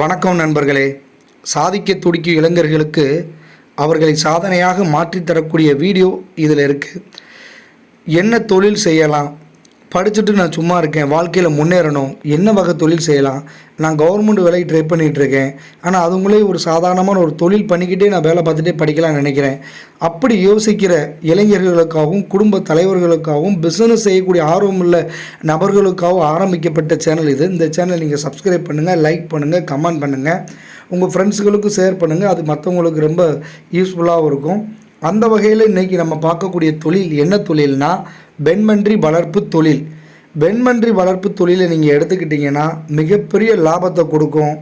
வணக்கம் நண்பர்களே. சாதிக்க துடிக்கும் இளைஞர்களுக்கு அவர்களை சாதனையாக மாற்றித்தரக்கூடிய வீடியோ இதில் இருக்குது. என்ன தொழில் செய்யலாம், படிச்சுட்டு நான் சும்மா இருக்கேன், வாழ்க்கையில் முன்னேறணும், என்ன வகை தொழில் செய்யலாம், நான் கவர்மெண்ட் வேலைக்கு ட்ரை பண்ணிகிட்ருக்கேன், ஆனால் அதுங்களே ஒரு சாதாரணமான ஒரு தொழில் பண்ணிக்கிட்டே நான் வேலை பார்த்துட்டே படிக்கலாம்னு நினைக்கிறேன். அப்படி யோசிக்கிற இளைஞர்களுக்காகவும் குடும்ப தலைவர்களுக்காகவும் பிஸ்னஸ் செய்யக்கூடிய ஆர்வமுள்ள நபர்களுக்காகவும் ஆரம்பிக்கப்பட்ட சேனல் இது. இந்த சேனல் நீங்கள் சப்ஸ்கிரைப் பண்ணுங்கள், லைக் பண்ணுங்கள், கமெண்ட் பண்ணுங்கள், உங்கள் ஃப்ரெண்ட்ஸுகளுக்கும் ஷேர் பண்ணுங்கள். அது மற்றவங்களுக்கு ரொம்ப யூஸ்ஃபுல்லாகவும் இருக்கும். அந்த வகையில் இன்றைக்கி நம்ம பார்க்கக்கூடிய தொழில் என்ன தொழில்னா வெண்மன்றி வளர்ப்பு தொழில். வெண்மன்றி வளர்ப்பு தொழிலை நீங்கள் எடுத்துக்கிட்டிங்கன்னா மிகப்பெரிய லாபத்தை கொடுக்கும்.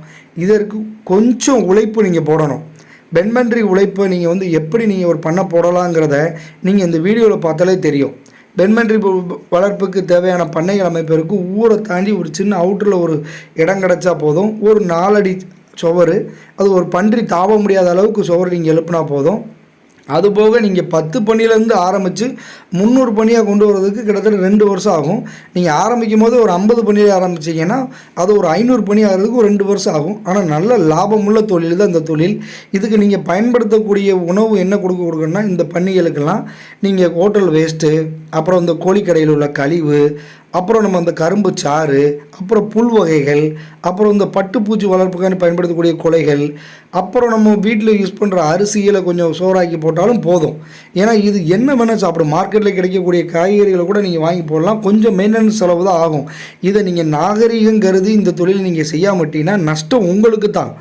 இதற்கு கொஞ்சம் உழைப்பு நீங்கள் போடணும். வெண்மன்றி உழைப்பை நீங்கள் எப்படி நீங்கள் ஒரு பண்ண போடலாங்கிறத நீங்கள் இந்த வீடியோவில் பார்த்தாலே தெரியும். வெண்மன்றி வளர்ப்புக்கு தேவையான பண்ணைகள் அமைப்பிற்கு ஊரை தாண்டி ஒரு சின்ன அவுட்டரில் ஒரு இடம் கிடச்சா போதும். ஒரு 4 அடி சுவர், அது ஒரு பன்றி தாவ முடியாத அளவுக்கு சுவர் நீங்கள் எழுப்புனா போதும். அதுபோக நீங்கள் 10 பணியிலேருந்து ஆரம்பித்து 300 பணியாக கொண்டு வரதுக்கு கிட்டத்தட்ட 2 வருஷம் ஆகும். நீங்கள் ஆரம்பிக்கும் போது ஒரு 50 பணியில் ஆரம்பிச்சிங்கன்னா அது ஒரு 500 பணி ஆகிறதுக்கு ஒரு 2 வருஷம் ஆகும். ஆனால் நல்ல லாபமுள்ள தொழில் தான் இந்த தொழில். இதுக்கு நீங்கள் பயன்படுத்தக்கூடிய உணவு என்ன கொடுக்கணும்னா இந்த பணிகளுக்கெல்லாம் நீங்கள் ஹோட்டல் வேஸ்ட்டு, அப்புறம் இந்த கோழிக்கடையில் உள்ள கழிவு, அப்புறம் நம்ம அந்த கரும்பு சாறு, அப்புறம் புல் வகைகள், அப்புறம் இந்த பட்டுப்பூச்சி வளர்ப்புக்கான பயன்படுத்தக்கூடிய கொலைகள், அப்புறம் நம்ம வீட்டில் யூஸ் பண்ணுற அரிசியில் கொஞ்சம் சோறாக்கி போட்டாலும் போதும். ஏன்னா இது என்ன வேணால் சாப்பிடும். மார்க்கெட்டில் கிடைக்கக்கூடிய காய்கறிகளை கூட நீங்கள் வாங்கி போடலாம். கொஞ்சம் மெயின்டெனன்ஸ் செலவு தான் ஆகும். இதை நீங்கள் நாகரீகம் கருதி இந்த தொழில் நீங்கள் செய்யாமட்டிங்கன்னா நஷ்டம் உங்களுக்கு தான்.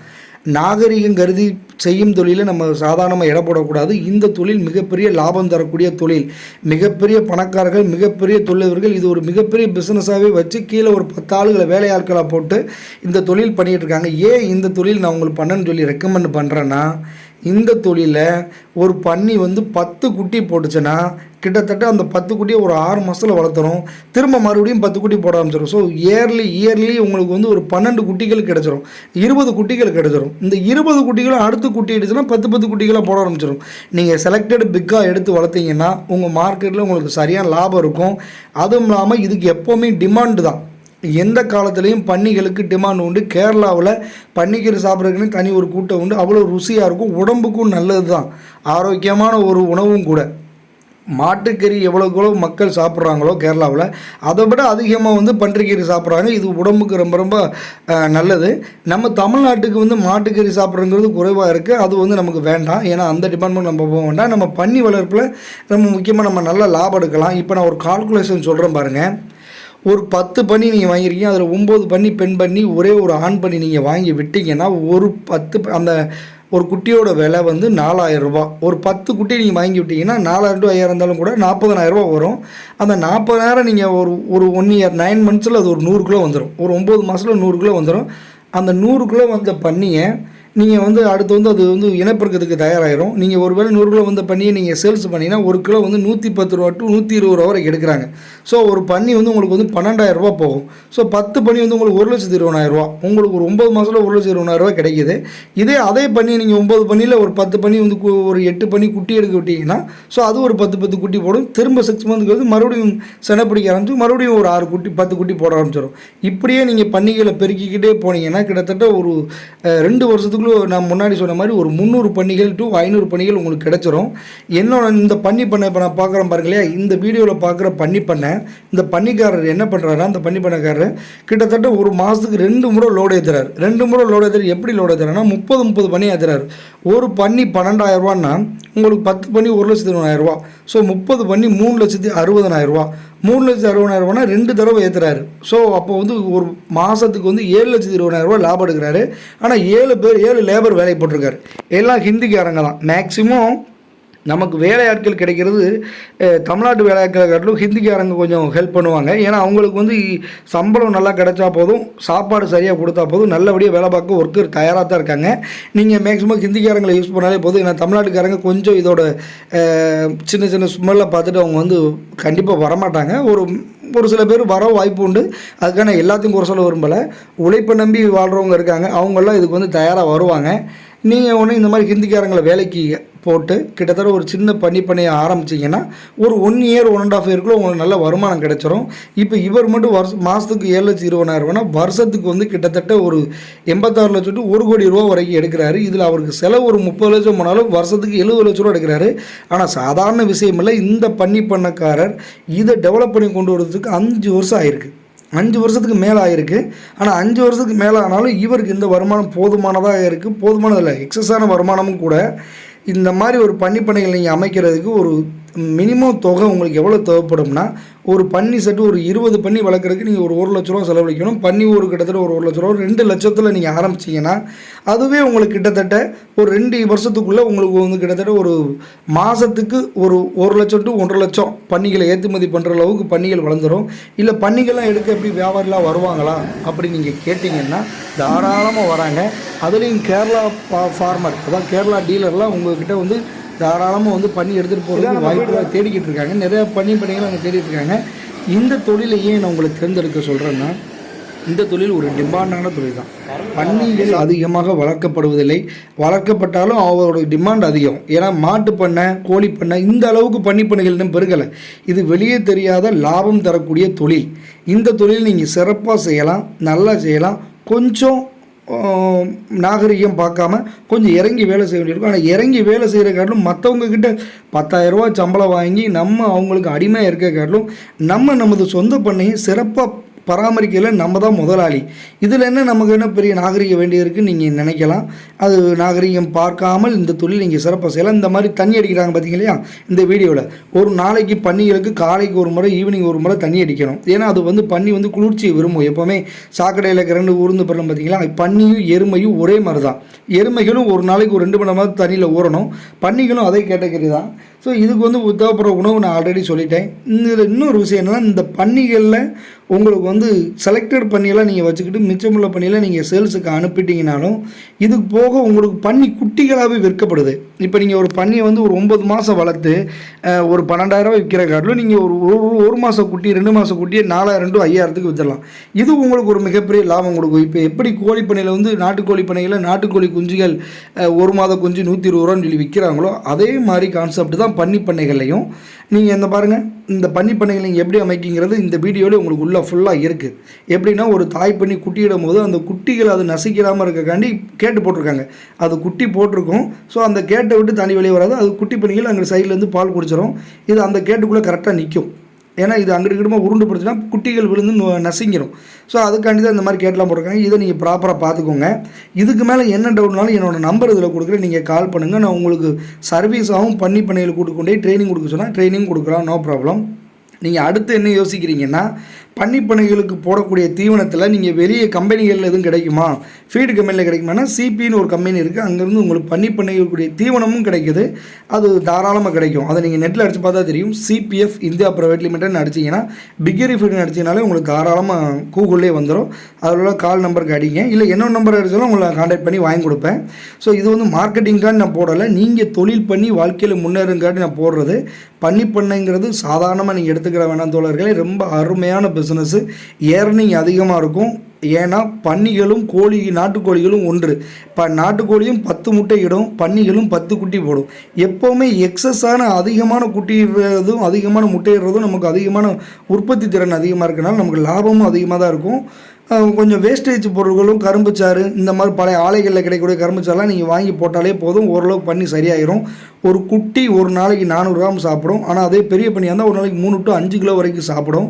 நாகரீகம் கருதி செய்யும் தொழிலை நம்ம சாதாரணமாக இட போடக்கூடாது. இந்த தொழில் மிகப்பெரிய லாபம் தரக்கூடிய தொழில். மிகப்பெரிய பணக்காரர்கள், மிகப்பெரிய தொழிலவர்கள் இது ஒரு மிகப்பெரிய பிஸ்னஸாகவே வச்சு கீழே ஒரு 10 ஆளுகளை வேலையாட்களாக போட்டு இந்த தொழில் பண்ணிகிட்டு இருக்காங்க. ஏன் இந்த தொழில் நான் உங்களுக்கு பண்ணணும்னு சொல்லி ரெக்கமெண்ட் பண்ணுறேன்னா, இந்த தொழிலில் ஒரு பன்னி 10 குட்டி போட்டுச்சுன்னா கிட்டத்தட்ட அந்த 10 குட்டியை ஒரு 6 மாதத்தில் வளர்த்துரும். திரும்ப மறுபடியும் 10 குட்டி போட ஆரம்பிச்சிடும். ஸோ இயர்லி உங்களுக்கு ஒரு 12 குட்டிகள் கிடச்சிரும், 20 குட்டிகள் கிடச்சிரும். இந்த 20 குட்டிகளும் அடுத்து குட்டி எடுத்துன்னா 10 குட்டிகளாக போட ஆரம்பிச்சிடும். நீங்கள் செலக்டட் பிக்காக எடுத்து வளர்த்தீங்கன்னா உங்கள் மார்க்கெட்டில் உங்களுக்கு சரியான லாபம் இருக்கும். அதுவும் இல்லாமல் இதுக்கு எப்போவுமே டிமாண்டு தான். எந்த காலத்துலேயும் பன்னிகளுக்கு டிமாண்ட் உண்டு. கேரளாவில் பன்னிக்கறி சாப்பிட்றதுக்குன்னு தனி ஒரு கூட்டம் உண்டு. அவ்வளோ ருசியாக இருக்கும், உடம்புக்கும் நல்லது தான், ஆரோக்கியமான ஒரு உணவும் கூட. மாட்டுக்கறி எவ்வளோ மக்கள் சாப்பிட்றாங்களோ கேரளாவில், அதை விட அதிகமாக பன்றிக்கறி சாப்பிட்றாங்க. இது உடம்புக்கு ரொம்ப ரொம்ப நல்லது. நம்ம தமிழ்நாட்டுக்கு மாட்டுக்கறி சாப்பிட்றங்கிறது குறைவாக இருக்குது. அது நமக்கு வேண்டாம். ஏன்னா அந்த டிபார்ட்மெண்ட் நம்ம போக வேண்டாம். நம்ம பன்னி வளர்ப்பில் நம்ம முக்கியமாக நம்ம நல்ல லாபம் எடுக்கலாம். இப்போ நான் ஒரு கால்குலேஷன் சொல்கிறேன் பாருங்கள். ஒரு 10 பன்னி நீங்கள் வாங்கியிருக்கீங்க, அதில் 9 பன்னி பெண் பன்னி, ஒரே ஒரு ஆண் பன்னி நீங்கள் வாங்கி விட்டீங்கன்னா ஒரு 10 அந்த ஒரு குட்டியோட விலை 4000 ரூபா. ஒரு 10 குட்டி நீங்கள் வாங்கி விட்டீங்கன்னா 4000 to 5000 இருந்தாலும் கூட 40000 ரூபா வரும். அந்த 40000 நீங்கள் ஒரு 1 year 9 months அது ஒரு 100 கிலோ வந்துடும். ஒரு 9 மாதத்தில் 100 கிலோ வந்துடும். அந்த 100 கிலோ வந்த பன்னியை நீங்கள் அடுத்து அது இனப்பெருக்கத்துக்கு தயாராகிடும். நீங்கள் ஒரு வேளை 100 கிலோ பண்ணியை நீங்கள் சேல்ஸ் பண்ணிங்கன்னா ஒரு கிலோ 110 ரூபா to 120 ரூபா வரைக்கும் எடுக்கிறாங்க. ஸோ ஒரு பன்னி உங்களுக்கு 12000 ரூபா போகும். ஸோ 10 பன்னி உங்களுக்கு 1,20,000 ரூபா. உங்களுக்கு ஒரு 9 மாதத்தில் 1,20,000 ரூபா கிடைக்கிது. அதே பன்னி நீங்கள் 9 பன்னியில் ஒரு 10 பன்னி ஒரு 8 பன்னி குட்டி எடுக்க விட்டீங்கன்னா ஸோ அது ஒரு 10 குட்டி போடும். திரும்ப 6 மந்த்துக்கு மறுபடியும் செனை பிடிக்க ஆரம்பிச்சு மறுபடியும் ஒரு 6 குட்டி 10 குட்டி போட ஆரம்பிச்சிடும். இப்படியே நீங்கள் பன்னிகளை பெருக்கிக்கிட்டே போனீங்கன்னா கிட்டத்தட்ட ஒரு 2 வருஷத்துக்கு நான் முன்னாடி சொன்ன மாதிரி ஒரு 300 பன்னிகள் to 500 பன்னிகள் உங்களுக்கு கிடைச்சிரும். என்னோட இந்த பன்னி பண்ணை இப்போ நான் பார்க்குறேன் பாருங்களே, இந்த வீடியோவில் பார்க்குற பன்னி பண்ணை, இந்த பன்னிக்காரர் என்ன பண்ணுறாருன்னா, அந்த பன்னி பண்ணக்காரர் கிட்டத்தட்ட ஒரு மாதத்துக்கு 2 முறை லோடு ஏற்றுறாரு. 2 முறை லோடு ஏற்றுறாரு. எப்படி லோடு ஏற்றுறாருன்னா 30 பன்னி ஏற்றுறாரு. ஒரு பன்னி 12000 ரூபான்னா உங்களுக்கு 10 பன்னி 1,20,000 ரூபா. ஸோ 30 பன்னி 3,60,000 ரூபா. 3,60,000 ரூபானா 2 தடவை ஏற்றுறாரு. ஸோ அப்போ ஒரு மாதத்துக்கு 7,20,000 ரூபா லாபம் எடுக்கிறாரு. ஆனால் 7 லேபர் வேலை போட்டிருக்காரு. எல்லாம் ஹிந்திக்காரங்க தான். மேக்ஸிமம் நமக்கு வேலையாட்கள் கிடைக்கிறது தமிழ்நாட்டு வேலையாட்களை காட்டிலும் ஹிந்திக்காரங்க கொஞ்சம் ஹெல்ப் பண்ணுவாங்க. ஏன்னா அவங்களுக்கு சம்பளம் நல்லா கிடைச்சா போதும், சாப்பாடு சரியாக கொடுத்தா போதும், நல்லபடியாக வேலை பார்க்க ஒர்க்கர் தயாராக தான் இருக்காங்க. நீங்கள் மேக்ஸிமம் ஹிந்திக்காரங்களை யூஸ் பண்ணாலே போதும். ஏன்னா தமிழ்நாட்டுக்காரங்க கொஞ்சம் இதோட சின்ன சின்ன ஸ்மெல்லை பார்த்துட்டு அவங்க கண்டிப்பாக வரமாட்டாங்க. ஒரு சில பேர் வர வாய்ப்பு உண்டு. அதுக்கான எல்லாத்தையும் குறை சொல்ல விரும்பலை. உழைப்பை நம்பி வாழ்கிறவங்க இருக்காங்க, அவங்கெல்லாம் இதுக்கு தயாராக வருவாங்க. நீங்கள் இந்த மாதிரி ஹிந்திக்காரங்களை வேலைக்கு போட்டு கிட்டத்தட்ட ஒரு சின்ன பண்ணையை ஆரம்பிச்சிங்கன்னா ஒரு 1 இயர் 1.5 இயர்க்குள்ள உங்களுக்கு நல்ல வருமானம் கிடைச்சிரும். இப்போ இவர் மட்டும் மாதத்துக்கு 7,20,000 வருஷத்துக்கு வந்து கிட்டத்தட்ட ஒரு 86 லட்சம் டு 1 கோடி ரூபா வரைக்கும் எடுக்கிறாரு. இதில் அவருக்கு செலவு ஒரு 30 லட்சம் போனாலும் வருஷத்துக்கு 70 லட்ச ரூபா எடுக்கிறாரு. ஆனால் சாதாரண விஷயம் இல்லை. இந்த பண்ணைக்காரர் இதை டெவலப் பண்ணி கொண்டு வரதுக்கு 5 வருஷம் ஆயிருக்கு. 5 வருஷத்துக்கு மேலே ஆகிருக்கு. ஆனால் 5 வருஷத்துக்கு மேலே ஆனாலும் இவருக்கு இந்த வருமானம் போதுமானதாக இருக்குது. போதுமானதில்லை, எக்ஸஸான வருமானமும் கூட. இந்த மாதிரி ஒரு பண்ணைகள் நீங்கள் அமைக்கிறதுக்கு ஒரு மினிமம் தொகை உங்களுக்கு எவ்வளோ தேவைப்படும்னா, ஒரு பன்னி செட்டு ஒரு 20 பன்னி வளர்க்குறதுக்கு நீங்கள் ஒரு 1 லட்ச ரூபா செலவழிக்கணும். பன்னி ஒரு கிட்டத்தட்ட ஒரு 1 லட்ச ரூபா 2 லட்சத்தில் நீங்கள் ஆரம்பிச்சிங்கன்னா அதுவே உங்களுக்கு கிட்டத்தட்ட ஒரு 2 வருஷத்துக்குள்ளே உங்களுக்கு வந்து கிட்டத்தட்ட ஒரு மாதத்துக்கு ஒரு 1 லட்சம் டு 1.5 லட்சம் பன்னிகளை ஏற்றுமதி பண்ணுற அளவுக்கு பன்னிகள் வளர்ந்துடும். இல்லை பன்னிகள்லாம் எடுக்க எப்படி வியாபாரிலாம் வருவாங்களா அப்படி நீங்கள் கேட்டிங்கன்னா தாராளமாக வராங்க. அதுலேயும் கேரளா ஃபார்மர், அதான் கேரளா டீலர்லாம் உங்கள்கிட்ட வந்து தாராளமாக வந்து பண்ணி எடுத்துகிட்டு போகிறதுக்கு வாய்ப்பு தேடிக்கிட்டு இருக்காங்க. நிறையா பண்ணைகள் அவங்க தேடிட்டு இருக்காங்க. இந்த தொழிலை ஏன் நான் உங்களுக்கு தேர்ந்தெடுக்க சொல்கிறேன்னா, இந்த தொழில் ஒரு டிமாண்டான தொழில் தான். பன்னிகள் அதிகமாக வளர்க்கப்படுவதில்லை. வளர்க்கப்பட்டாலும் அவரோட டிமாண்ட் அதிகம். ஏன்னா மாட்டு பண்ணை, கோழி பண்ணை இந்த அளவுக்கு பண்ணைகள் இன்னும் பெருகலை. இது வெளியே தெரியாத லாபம் தரக்கூடிய தொழில். இந்த தொழில் நீங்கள் சிறப்பாக செய்யலாம், நல்லா செய்யலாம். கொஞ்சம் நாகரிகம் பார்க்காம கொஞ்சம் இறங்கி வேலை செய்ய வேண்டியிருக்கும். ஆனால் இறங்கி வேலை செய்கிற காட்டிலும் மற்றவங்கக்கிட்ட 10,000 ரூபா சம்பளம் வாங்கி நம்ம அவங்களுக்கு அடிமையாக இருக்க காட்டிலும் நமது சொந்த பண்ணையை சிறப்பாக பராமரிக்கையில் நம்ம தான் முதலாளி. இதில் என்ன நமக்கு என்ன பெரிய நாகரிகம் வேண்டியிருக்குன்னு நீங்கள் நினைக்கலாம். அது நாகரிகம் பார்க்காமல் இந்த தொழில் நீங்கள் சிறப்பாக செய்யலாம். இந்த மாதிரி தண்ணி அடிக்கிறாங்க பார்த்தீங்க இல்லையா இந்த வீடியோவில், ஒரு நாளைக்கு பன்னிகளுக்கு காலைக்கு ஒரு முறை ஈவினிங் ஒரு முறை தண்ணி அடிக்கணும். ஏன்னா அது வந்து பன்னி வந்து குளிர்ச்சியை விரும்பும். எப்போவுமே சாக்கடையில் 2 ஊர்ந்து பரலும் பார்த்தீங்களா, பன்னியும் எருமையும் ஒரே மாதிரி தான். எருமைகளும் ஒரு நாளைக்கு ஒரு 2 மணி நேரம் தண்ணியில் ஊறணும். பன்னிகளும் அதே கேட்டகரி தான். ஸோ இதுக்கு வந்து தேவைப்படுற உணவு நான் ஆல்ரெடி சொல்லிட்டேன். இதில் இன்னொரு விஷயம் என்னென்னா, இந்த பன்னிகளில் உங்களுக்கு வந்து செலக்டட் பன்னியெல்லாம் நீங்கள் வச்சுக்கிட்டு மிச்சமுள்ள பன்னியெல்லாம் நீங்கள் சேல்ஸுக்கு அனுப்பிட்டீங்கனாலும் இதுக்கு போக உங்களுக்கு பன்னி குட்டிகளாகவே விற்கப்படுது. இப்போ நீங்கள் ஒரு பன்னியை வந்து ஒரு 9 மாதம் வளர்த்து ஒரு 12,000 விற்கிற காட்டிலும் நீங்கள் ஒரு மாதம் குட்டி 2 மாதம் குட்டியை 4,000 to 5,000 விற்றுடலாம். இது உங்களுக்கு ஒரு மிகப்பெரிய லாபம் கொடுக்கும். இப்போ எப்படி கோழி பண்ணையில் வந்து நாட்டுக்கோழி பண்ணையில் நாட்டுக்கோழி குஞ்சுகள் 1 மாத குஞ்சு 120 ரூபான்னு சொல்லி விற்கிறாங்களோ அதே மாதிரி கான்செப்ட் தான் பண்ணைகள்லையும். நீங்கள் இந்த பாருங்கள், இந்த பண்ணைகள் நீங்கள் எப்படி அமைக்கிங்கிறது இந்த வீடியோவில் உங்களுக்கு ஃபுல்லாக இருக்குது. எப்படின்னா, ஒரு தாய் பண்ணி குட்டியிடும் போது அந்த குட்டிகள் அது நசிக்கிறாமல் இருக்கக்காண்டி கேட்டு போட்டிருக்காங்க. அது குட்டி போட்டிருக்கும். ஸோ அந்த கேட்டை விட்டு தண்ணி வெளியே வராது. அது குட்டி பண்ணிகள் அங்கே சைட்லேருந்து பால் குடிச்சிடும். இது அந்த கேட்டுக்குள்ளே கரெக்டாக நிற்கும். ஏன்னா இது அங்கிட்டு கிட்டமாக உருண்டு பிடிச்சினா குட்டிகள் விழுந்து நசிங்கிடும். ஸோ அதுக்காண்டி தான் இந்த மாதிரி கேட்லாம் போட்டிருக்காங்க. இதை நீங்கள் ப்ராப்பராக பார்த்துக்கோங்க. இதுக்கு மேலே என்ன டவுட்னாலும் என்னோடய நம்பர் இதில் கொடுக்குறேன், நீங்கள் கால் பண்ணுங்கள். நான் உங்களுக்கு சர்வீஸாகவும் பண்ணையில் கூட்டு கொண்டே ட்ரைனிங் கொடுக்க சொன்னால் ட்ரைனிங் கொடுக்குறோம், நோ ப்ராப்ளம். நீங்கள் அடுத்து என்ன யோசிக்கிறீங்கன்னா, பண்ணைகளுக்கு போடக்கூடிய தீவனத்தில் நீங்கள் வெளியே கம்பெனிகளில் எதுவும் கிடைக்குமா, ஃபீடு கம்பெனியில் கிடைக்குமானா சிபின்னு ஒரு கம்பெனி இருக்குது. அங்கேருந்து உங்களுக்கு பண்ணைகளுக்குரிய தீவனமும் கிடைக்குது. அது தாராளமாக கிடைக்கும். அதை நீங்கள் நெட்டில் அடித்து பார்த்தா தெரியும். சிபிஎஃப் இந்தியா பிரைவேட் லிமிடெட்னு அடிச்சிங்கன்னா, பிக்கரி ஃபீடுன்னு அடிச்சிங்கனாலே உங்களுக்கு தாராளமாக கூகுள்லேயே வந்துடும். அதில் கால் நம்பருக்கு அடிங்க, இல்லை என்னோட நம்பர் அடித்தாலும் உங்களை கான்டாக்ட் பண்ணி வாங்கி கொடுப்பேன். ஸோ இது வந்து மார்க்கெட்டிங்காக நான் போடலை, நீங்கள் தொழில் பண்ணி வாழ்க்கையில் முன்னேறுங்காட்டி நான் போடுறது. பண்ணைங்கிறது சாதாரணமாக நீங்கள் எடுத்துக்கிற வேணாம் தோழர்களே. ரொம்ப அருமையான பிஸ்னஸ்ஸு, ஏர்னிங் அதிகமாக இருக்கும். ஏன்னா பன்னிகளும் நாட்டுக்கோழிகளும் ஒன்று. இப்போ நாட்டுக்கோழியும் 10 முட்டை இடும், பன்னிகளும் 10 குட்டி போடும். எப்போவுமே எக்ஸஸான அதிகமான குட்டிடுறதும் அதிகமான முட்டையிடுறதும் நமக்கு அதிகமான உற்பத்தி திறன் அதிகமாக இருக்கனால நமக்கு லாபமும் அதிகமாக தான் இருக்கும். கொஞ்சம் வேஸ்டேஜ் பொருட்களும் கரும்புச்சாறு இந்த மாதிரி பழைய ஆலைகளில் கிடைக்கக்கூடிய கரும்புச்சாரெலாம் நீங்கள் வாங்கி போட்டாலே போதும், ஓரளவுக்கு பண்ணி சரியாயிரும். ஒரு குட்டி ஒரு நாளைக்கு 400 கிராம் சாப்பிடும். ஆனால் அதே பெரிய பன்னியாக இருந்தால் ஒரு நாளைக்கு 3 to 5 கிலோ வரைக்கும் சாப்பிடும்.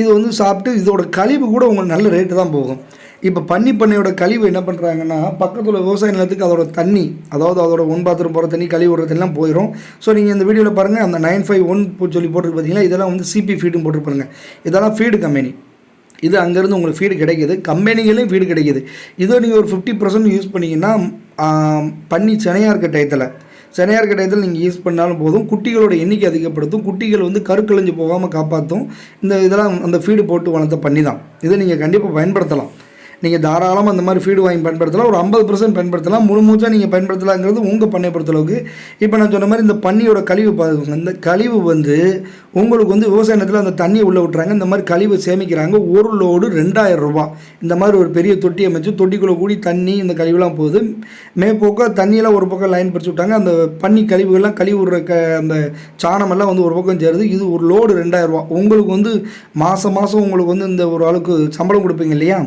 இது வந்து சாப்பிட்டு இதோட கழிவு கூட உங்களுக்கு நல்ல ரேட்டு தான் போகும். இப்போ பண்ணையோட கழிவு என்ன பண்ணுறாங்கன்னா, பக்கத்தில் விவசாய நிலத்துக்கு அதோட தண்ணி, அதாவது அதோட 1 பாத்ரூம் போகிற தண்ணி, கழிவு விடுற தண்ணிலாம் போயிடும். ஸோ நீங்கள் இந்த வீடியோவில் பாருங்கள், அந்த 951 சொல்லி போட்டுருக்கு பார்த்தீங்களா, இதெல்லாம் வந்து சிபி ஃபீடும் போட்டுருப்பாங்க. இதெல்லாம் ஃபீடு கம்பெனி. இது அங்கேருந்து உங்களுக்கு ஃபீடு கிடைக்கிது, கம்பெனிகளையும் ஃபீடு கிடைக்கிது. இதோ நீங்கள் ஒரு 50% யூஸ் பண்ணிங்கன்னா பண்ணி செனையாக இருக்க டயத்தில் நீங்கள் யூஸ் பண்ணாலும் போதும். குட்டிகளோட எண்ணிக்கை அதிகப்படுத்தும், குட்டிகள் வந்து கருக்கலைஞ்சு போகாமல் காப்பாற்றும். இதெல்லாம் அந்த ஃபீடு போட்டு வளர்த்த பண்ணி தான். இதை நீங்கள் கண்டிப்பாக பயன்படுத்தலாம். நீங்கள் தாராளமாக அந்த மாதிரி ஃபீடு வாங்கி பயன்படுத்தலாம். ஒரு 50% பயன்படுத்தலாம். முழு மூச்சாக நீங்கள் பயன்படுத்தலாங்கிறது உங்கள் பண்ணையை பொறுத்தளவுக்கு. இப்போ நான் சொன்ன மாதிரி இந்த பன்னியோட கழிவு பார்த்துக்கோங்க. இந்த கழிவு வந்து உங்களுக்கு வந்து விவசாய நிலத்தில் அந்த தண்ணியை உள்ளே விட்டுறாங்க. இந்த மாதிரி கழிவு சேமிக்கிறாங்க. ஒரு லோடு 2000 ரூபா. இந்த மாதிரி ஒரு பெரிய தொட்டி அமைச்சு தொட்டிக்குள்ளே கூடி தண்ணி இந்த கழிவுலாம் போகுது. மேற்போக்க தண்ணியெல்லாம் ஒரு பக்கம் லைன் பிடிச்சி விட்டாங்க. அந்த பன்னி கழிவுகள்லாம் கழிவுற அந்த சாணமெல்லாம் வந்து ஒரு பக்கம் சேருது. இது ஒரு லோடு 2000 ரூபா. உங்களுக்கு வந்து மாதம் உங்களுக்கு வந்து இந்த ஒரு ஆளுக்கு சம்பளம் கொடுப்பீங்க இல்லையா,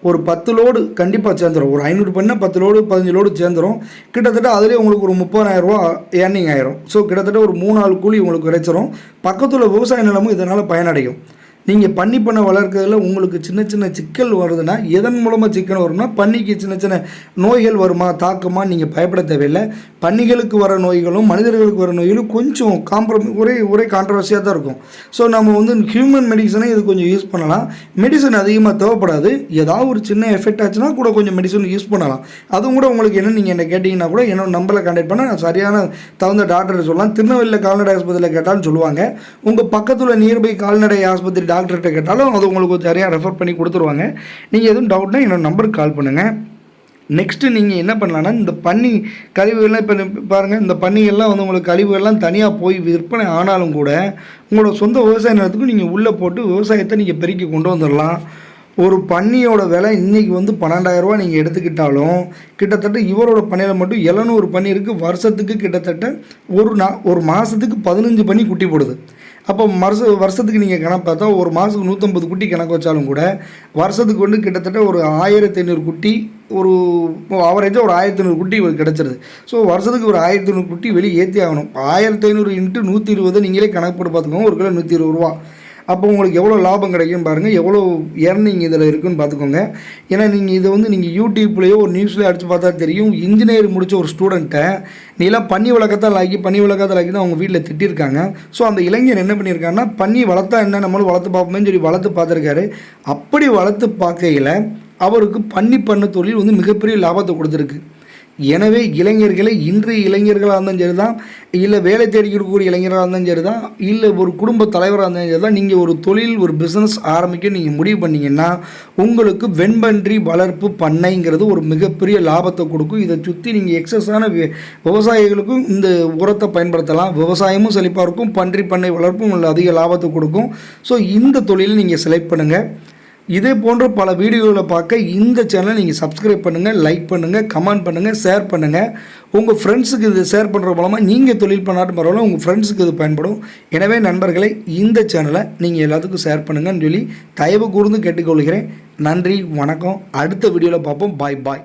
ஒரு 10 லோடு கண்டிப்பாக சேர்ந்துடும். ஒரு 500 பண்ணால் 10 லோடு 15 லோடு சேர்ந்துடும். கிட்டத்தட்ட அதிலே உங்களுக்கு ஒரு 30,000 ரூபா ஏர்னிங் ஆயிரும். ஸோ கிட்டத்தட்ட ஒரு 3 நாள் கூலி உங்களுக்கு கிடைச்சிரும். பக்கத்தில் விவசாய நிலமும் இதனால் பயனடையும். நீங்கள் பன்னி பண்ணை வளர்க்கிறதுல உங்களுக்கு சின்ன சின்ன சிக்கல் வருதுன்னா எதன் மூலமாக சிக்கல் வரும்னா, பன்னிக்கு சின்ன சின்ன நோய்கள் வருமா தாக்குமா நீங்கள் பயப்பட தேவையில்லை. பன்னிகளுக்கு வர நோய்களும் மனிதர்களுக்கு வர நோய்களும் கொஞ்சம் ஒரே கான்ட்ரவர்சியாக தான் இருக்கும். ஸோ நம்ம வந்து ஹியூமன் மெடிசனை இது கொஞ்சம் யூஸ் பண்ணலாம். மெடிசன் அதிகமாக தேவைப்படாது. ஏதாவது ஒரு சின்ன எஃபெக்ட் ஆச்சுன்னா கூட கொஞ்சம் மெடிசன் யூஸ் பண்ணலாம். அதுவும் கூட உங்களுக்கு என்ன நீங்கள் என்ன கேட்டிங்கன்னா கூட என்னோட நம்பரில் கான்டாக்ட் பண்ணால் நான் சரியான தகுந்த டாக்டர் சொல்லலாம். திருநெல்வேலியில் கால்நடை ஆஸ்பத்திரியில் கேட்டாலும் சொல்லுவாங்க. உங்கள் பக்கத்தில் நியர்பை கால்நடை ஆஸ்பத்திரி டாக்டர்கிட்ட கேட்டாலும் அது உங்களுக்கு சரியாக ரெஃபர் பண்ணி கொடுத்துருவாங்க. நீங்கள் எதுவும் டவுட்னா என்னோடய நம்பருக்கு கால் பண்ணுங்கள். நெக்ஸ்ட்டு நீங்கள் என்ன பண்ணலான்னா, இந்த பன்னி கழிவுகள்லாம் இப்போ பாருங்கள், இந்த பன்னிகள்லாம் வந்து உங்களுக்கு கழிவுகள்லாம் தனியாக போய் விற்பனை ஆனாலும் கூட உங்களோட சொந்த விவசாய நிலத்துக்கும் நீங்கள் உள்ளே போட்டு விவசாயத்தை நீங்கள் பெருக்கி கொண்டு வந்துடலாம். ஒரு பன்னியோட விலை இன்றைக்கி வந்து 12,000 ரூபா நீங்கள் எடுத்துக்கிட்டாலும் கிட்டத்தட்ட இவரோட பண்ணையில் மட்டும் 700 பன்னி இருக்குது. வருஷத்துக்கு கிட்டத்தட்ட ஒரு மாதத்துக்கு 15 பன்னி குட்டி போடுது. அப்போ வருஷத்துக்கு நீங்கள் கணக்கு பார்த்தா ஒரு மாதத்துக்கு 150 குட்டி கணக்கு வச்சாலும் கூட வருஷத்துக்கு வந்து கிட்டத்தட்ட ஒரு 1500 குட்டி, ஒரு ஆவரேஜாக ஒரு 1500 குட்டி கிடச்சிருது. ஸோ வருஷத்துக்கு ஒரு 1500 குட்டி வெளியே ஏற்றி ஆகணும். 1500 × 120 நீங்களே கணக்கு போட்டு பார்த்துக்கோங்க. ஒரு கிலோ 120 ரூபா. அப்போ உங்களுக்கு எவ்வளோ லாபம் கிடைக்கும் பாருங்கள், எவ்வளோ ஏர்னிங் இதில் இருக்குதுன்னு பார்த்துக்கோங்க. ஏன்னா நீங்கள் இதை வந்து நீங்கள் யூடியூப்லேயோ ஒரு நியூஸ்லேயோ அடித்து பார்த்தா தெரியும். இன்ஜினியர் முடித்த ஒரு ஸ்டூடெண்ட்டை நீலாம் பன்னி வளர்க்கத்தால் ஆக்கி தான் அவங்க வீட்டில் திட்டிருக்காங்க. ஸோ அந்த இளைஞர் என்ன பண்ணியிருக்காங்கன்னா, பன்னி வளர்த்தா என்ன, நம்மளும் வளர்த்து பார்ப்போமேன்னு சொல்லி வளர்த்து பார்த்துருக்காரு. அப்படி வளர்த்து பார்க்கையில் அவருக்கு பன்னி பண்ண தொழில் வந்து மிகப்பெரிய லாபத்தை கொடுத்துருக்கு. எனவே இளைஞர்களை, இன்றைய இளைஞர்களாக இருந்தாலும் சரி தான், இல்லை வேலை தேடிக்கக்கூடிய இளைஞர்களாக இருந்தாலும் சரி தான், இல்லை ஒரு குடும்ப தலைவராக இருந்தாலும் சரி தான், நீங்கள் ஒரு தொழில் ஒரு பிஸ்னஸ் ஆரம்பிக்க நீங்கள் முடிவு பண்ணிங்கன்னா உங்களுக்கு வெண்பன்றி வளர்ப்பு பண்ணைங்கிறது ஒரு மிகப்பெரிய லாபத்தை கொடுக்கும். இதை சுற்றி நீங்கள் எக்ஸஸான விவசாயிகளுக்கும் இந்த உரத்தை பயன்படுத்தலாம். விவசாயமும் செழிப்பாக இருக்கும், பன்றி பண்ணை வளர்ப்பும் அதிக லாபத்தை கொடுக்கும். ஸோ இந்த தொழிலை நீங்கள் செலக்ட் பண்ணுங்கள். இதே போன்ற பல வீடியோகளை பார்க்க இந்த சேனலை நீங்கள் சப்ஸ்கிரைப் பண்ணுங்கள், லைக் பண்ணுங்கள், கமெண்ட் பண்ணுங்கள், ஷேர் பண்ணுங்கள். உங்கள் ஃப்ரெண்ட்ஸுக்கு இது ஷேர் பண்ணுற மூலமாக நீங்கள் தொழில் பண்ணாட்டும் பரவாயில்ல, உங்கள் ஃப்ரெண்ட்ஸுக்கு இது பயன்படும். எனவே நண்பர்களை, இந்த சேனலை நீங்கள் எல்லாத்துக்கும் ஷேர் பண்ணுங்கன்னு சொல்லி தயவு கூர்ந்து கேட்டுக்கொள்கிறேன். நன்றி, வணக்கம். அடுத்த வீடியோவில் பார்ப்போம். பாய்.